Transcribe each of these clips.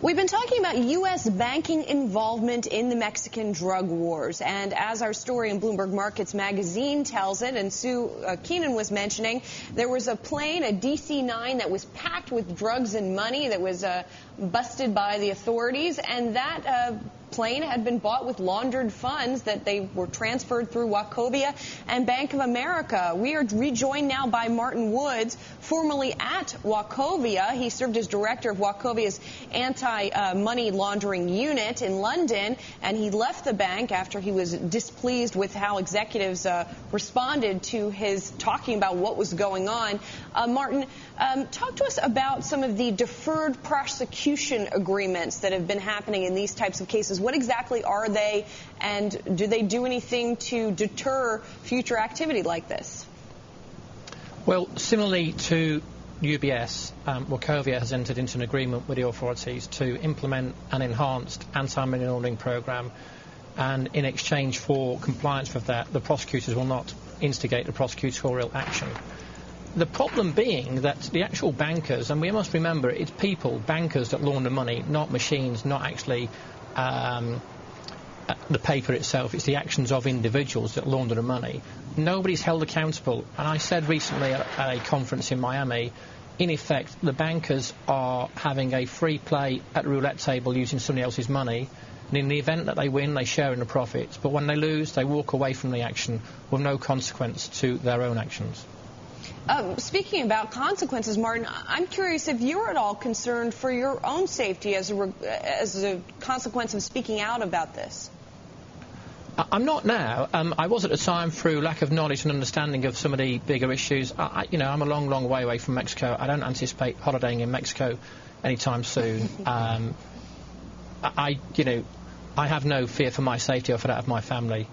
We've been talking about U.S. banking involvement in the Mexican drug wars, and as our story in Bloomberg Markets magazine tells it, and Sue Keenan was mentioning, there was a plane, a DC-9, that was packed with drugs and money that was busted by the authorities, and that plane had been bought with laundered funds that they were transferred through Wachovia and Bank of America. We are rejoined now by Martin Woods, formerly at Wachovia. He served as director of Wachovia's anti-money laundering unit in London, and he left the bank after he was displeased with how executives responded to his talking about what was going on. Martin, talk to us about some of the deferred prosecution agreements that have been happening in these types of cases. What exactly are they, and do they do anything to deter future activity like this? Well, similarly to UBS, Wachovia has entered into an agreement with the authorities to implement an enhanced anti-money laundering program, and in exchange for compliance with that, the prosecutors will not instigate the prosecutorial action. The problem being that the actual bankers, and we must remember it's people, bankers, that launder money, not machines, not actually the paper itself. It's the actions of individuals that launder the money. Nobody's held accountable. And I said recently at a conference in Miami, in effect, the bankers are having a free play at the roulette table using somebody else's money. And in the event that they win, they share in the profits. But when they lose, they walk away from the action with no consequence to their own actions. Speaking about consequences, Martin, I'm curious if you're at all concerned for your own safety as a consequence of speaking out about this. I'm not now. I was at the time through lack of knowledge and understanding of some of the bigger issues. I'm a long, long way away from Mexico. I don't anticipate holidaying in Mexico anytime soon. I have no fear for my safety or for that of my family.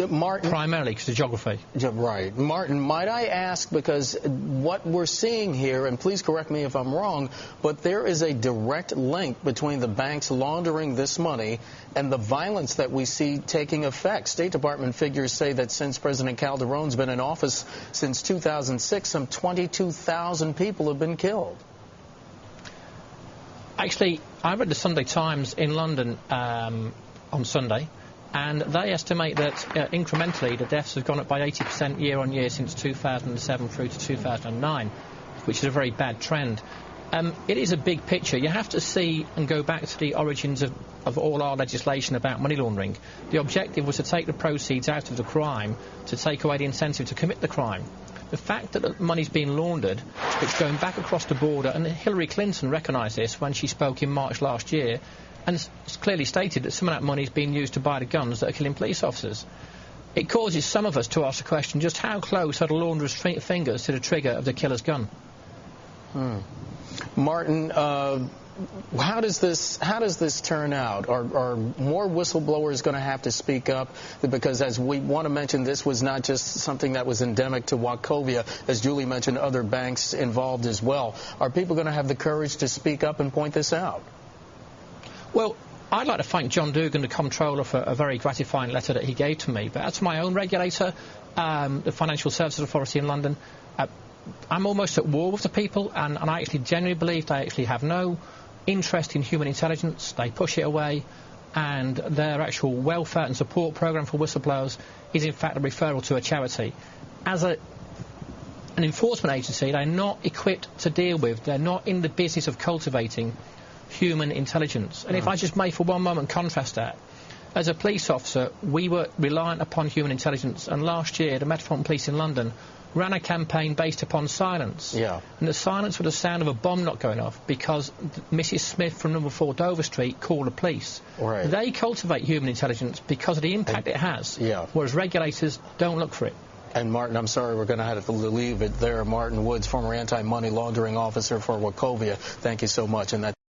Martin, primarily because of geography. Right. Martin, might I ask, because what we're seeing here, and please correct me if I'm wrong, but there is a direct link between the banks laundering this money and the violence that we see taking effect. State Department figures say that since President Calderon's been in office since 2006, some 22,000 people have been killed. Actually, I read the Sunday Times in London on Sunday, and they estimate that incrementally the deaths have gone up by 80% year on year since 2007 through to 2009, which is a very bad trend. It is a big picture. You have to see and go back to the origins of all our legislation about money laundering. The objective was to take the proceeds out of the crime, to take away the incentive to commit the crime. The fact that the money's being laundered, it's going back across the border, and Hillary Clinton recognised this when she spoke in March last year, and it's clearly stated that some of that money is being used to buy the guns that are killing police officers. It causes some of us to ask the question, just how close are the launderer's fingers to the trigger of the killer's gun? Martin, how does this turn out? Are more whistleblowers going to have to speak up? Because, as we want to mention, this was not just something that was endemic to Wachovia. As Julie mentioned, other banks involved as well. Are people going to have the courage to speak up and point this out? Well, I'd like to thank John Dugan, the comptroller, for a very gratifying letter that he gave to me. But as my own regulator, the Financial Services Authority in London, I'm almost at war with the people, and I actually genuinely believe they actually have no interest in human intelligence. They push it away, and their actual welfare and support program for whistleblowers is in fact a referral to a charity. As an enforcement agency, they're not equipped to deal with, they're not in the business of cultivating human intelligence. And if I just may for one moment contrast that, as a police officer, we were reliant upon human intelligence, and last year the Metropolitan Police in London ran a campaign based upon silence. And the silence was the sound of a bomb not going off because Mrs. Smith from number 4 Dover Street called the police. They cultivate human intelligence because of the impact it has, whereas regulators don't look for it. And Martin, I'm sorry, we're going to have to leave it there. Martin Woods, former anti-money laundering officer for Wachovia, thank you so much. And that